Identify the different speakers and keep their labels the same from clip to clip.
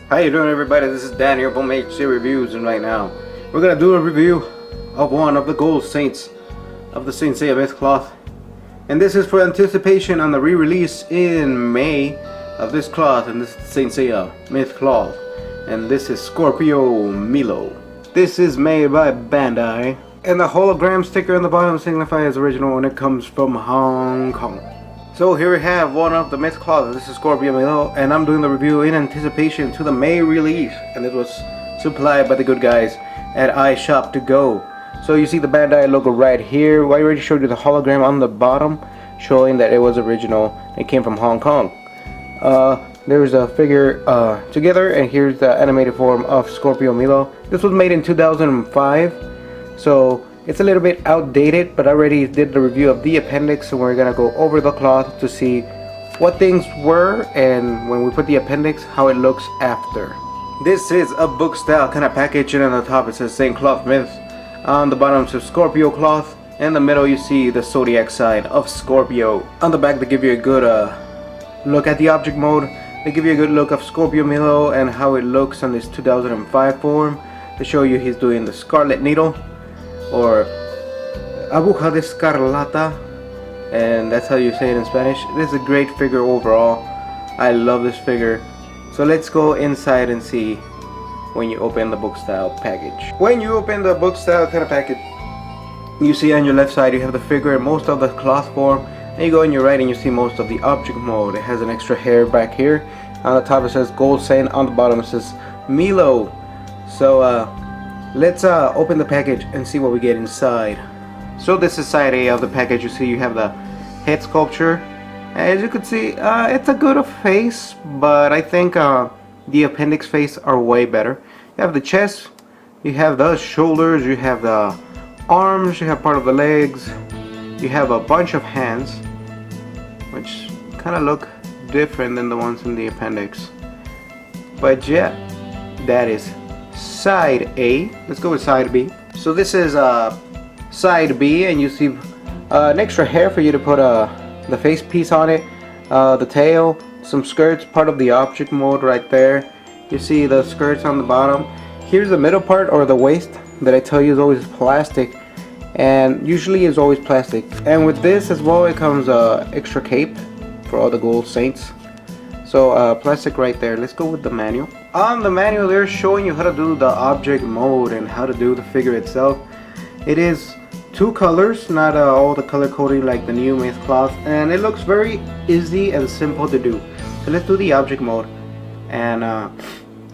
Speaker 1: How you doing, everybody? This is Dan here from HC Reviews, and right now we're gonna do a review of one of the gold saints of the Saint Seiya myth cloth, and this is for anticipation on the re-release in May of this cloth. And this is Saint Seiya myth cloth, and this is Scorpio Milo. This is made by Bandai, and the hologram sticker on the bottom signifies original, and it comes from Hong Kong. So here we have one of the myth cloths. This is Scorpio Milo, and I'm doing the review in anticipation to the May release, and it was supplied by the good guys at iShop2Go. So you see the Bandai logo right here. I already showed you the hologram on the bottom, showing that it was original. It came from Hong Kong. There's a figure together, and here's the animated form of Scorpio Milo. This was made in 2005, so it's a little bit outdated, but I already did the review of the appendix, so we're gonna go over the cloth to see what things were, and when we put the appendix, how it looks after. This is a book style kind of package, and on the top it says Saint Cloth Myth. On the bottom it says Scorpio Cloth. In the middle you see the Zodiac sign of Scorpio. On the back they give you a good look at the object mode. They give you a good look of Scorpio Milo and how it looks on this 2005 form. They show you he's doing the Scarlet Needle, or aguja de escarlata, and that's how you say it in Spanish. This is a great figure overall. I love this figure. So let's go inside and see when you open the book style package. When you open the book style kind of package, you see on your left side you have the figure and most of the cloth form, and you go on your right and you see most of the object mode. It has an extra hair back here. On the top it says Gold Saint, on the bottom it says Milo. So let's open the package and see what we get inside. So this is side A of the package. You see you have the head sculpture. As you can see, it's a good face, but I think the appendix face are way better. You have the chest, you have the shoulders, you have the arms, you have part of the legs, you have a bunch of hands, which kind of look different than the ones in the appendix. But yeah, that is side A. Let's go with side B. So this is side B, and you see an extra hair for you to put the face piece on it, the tail, some skirts, part of the object mode right there. You see the skirts on the bottom. Here's the middle part, or the waist, that I tell you is always plastic, and usually is always plastic. And with this as well, it comes extra cape for all the gold saints. So plastic right there. Let's go with the manual. On the manual they're showing you how to do the object mode and how to do the figure itself. It is two colors, not all the color coding like the new myth cloth, and it looks very easy and simple to do. So let's do the object mode and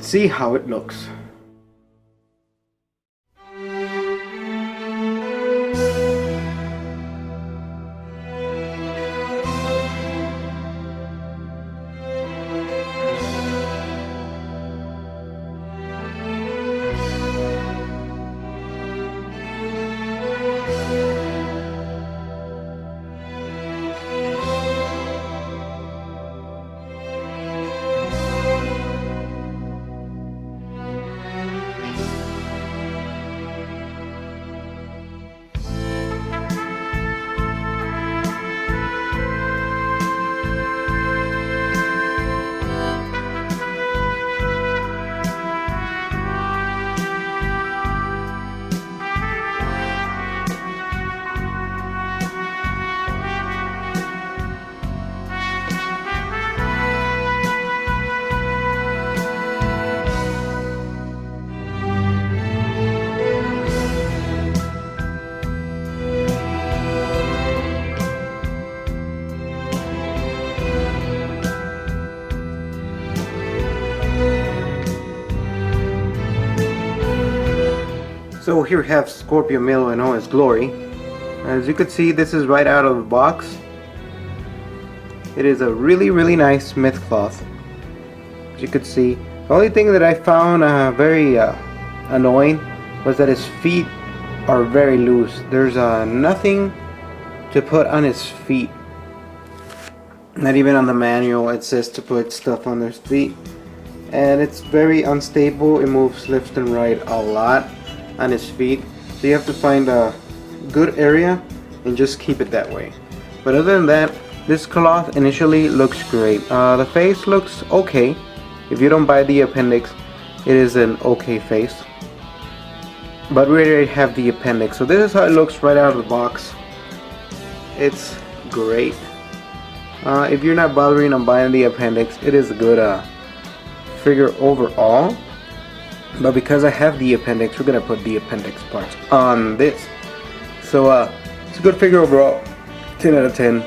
Speaker 1: see how it looks. So here we have Scorpio Milo in all his glory. As you can see, this is right out of the box. It is a really nice myth cloth. As you can see, the only thing that I found very annoying was that his feet are very loose. There's nothing to put on his feet. Not even on the manual it says to put stuff on their feet. And it's very unstable. It moves left and right a lot on his feet. So you have to find a good area and just keep it that way. But other than that, this cloth initially looks great. The face looks okay. If you don't buy the appendix, it is an okay face. But we already have the appendix. So this is how it looks right out of the box. It's great. If you're not bothering on buying the appendix, it is a good figure overall. But because I have the appendix, we're gonna put the appendix parts on this. So it's a good figure overall, 10 out of 10.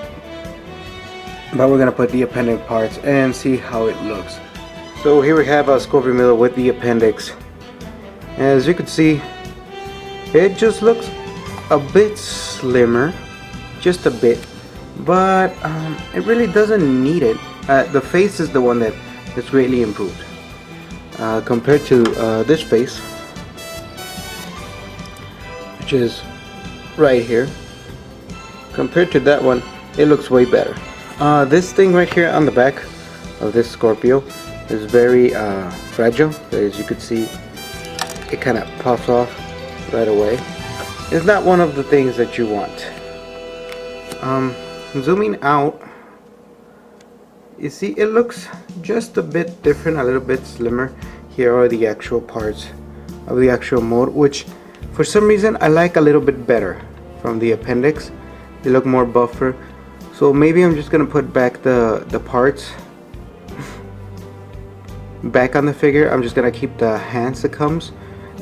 Speaker 1: But we're gonna put the appendix parts and see how it looks. So here we have a Scorpio Milo with the appendix. As you can see, it just looks a bit slimmer, just a bit, but it really doesn't need it. The face is the one that's greatly improved compared to this face, which is right here. Compared to that one, it looks way better. This thing right here on the back of this Scorpio is very fragile. As you can see, it kind of puffs off right away. It's not one of the things that you want. Zooming out, you see it looks just a bit different, a little bit slimmer. Here are the actual parts of the actual mold, which for some reason I like a little bit better from the appendix. They look more buffer. So maybe I'm just gonna put back the parts back on the figure. I'm just gonna keep the hands that comes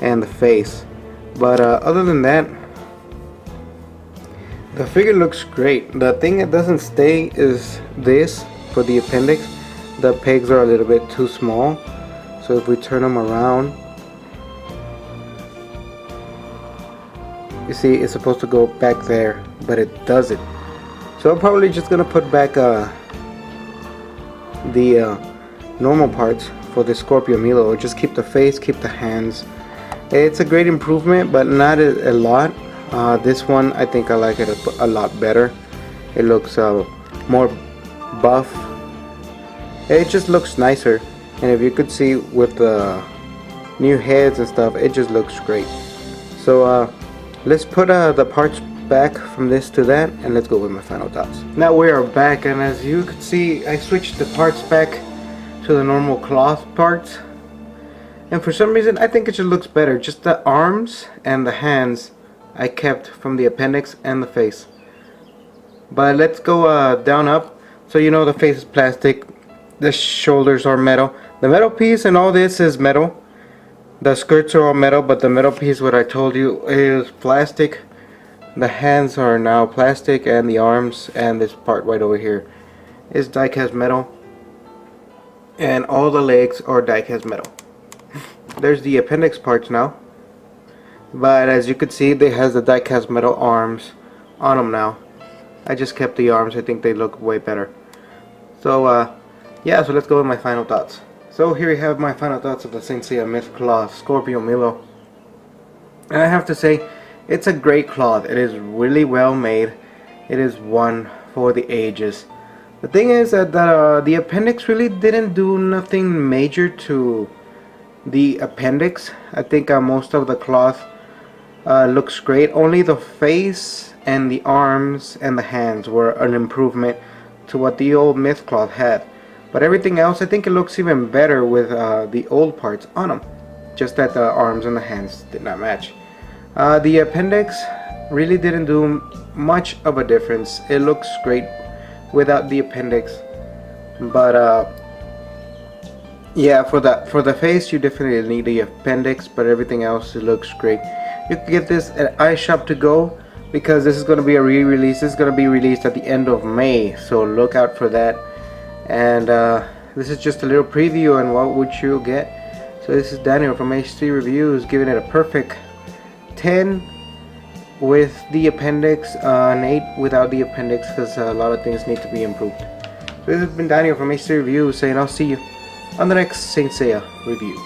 Speaker 1: and the face. But other than that, the figure looks great. The thing that doesn't stay is this for the appendix. The pegs are a little bit too small. So if we turn them around, you see it's supposed to go back there, but it doesn't. So I'm probably just gonna put back the normal parts for the Scorpio Milo, or just keep the face, keep the hands. It's a great improvement, but not a lot. This one I think I like it a lot better. It looks more buff. It just looks nicer, and if you could see with the new heads and stuff, it just looks great. So let's put the parts back from this to that, and let's go with my final thoughts. Now we are back, and as you can see, I switched the parts back to the normal cloth parts, and for some reason I think it just looks better. Just the arms and the hands I kept from the appendix and the face. But let's go down up. So you know the face is plastic, the shoulders are metal, the metal piece and all this is metal. The skirts are all metal, but the metal piece, what I told you, is plastic. The hands are now plastic, and the arms and this part right over here is die-cast metal, and all the legs are die-cast metal. There's the appendix parts now, but as you can see, they has the die-cast metal arms on them now. I just kept the arms. I think they look way better. So yeah, so let's go with my final thoughts. So here we have my final thoughts of the Seiya Myth Cloth Scorpio Milo, and I have to say, it's a great cloth. It is really well made. It is one for the ages. The thing is that the appendix really didn't do nothing major to the appendix. I think most of the cloth looks great. Only the face and the arms and the hands were an improvement to what the old myth cloth had. But everything else, I think it looks even better with the old parts on them. Just that the arms and the hands did not match. The appendix really didn't do much of a difference. It looks great without the appendix, but yeah, for the face you definitely need the appendix, but everything else, it looks great. You can get this at iShop to go, because this is going to be a re-release. This is going to be released at the end of May, so look out for that. And this is just a little preview on what would you get. So this is Daniel from HC Reviews, giving it a perfect 10 with the appendix, an 8 without the appendix, because a lot of things need to be improved. So this has been Daniel from HC Reviews saying I'll see you on the next Saint Seiya review.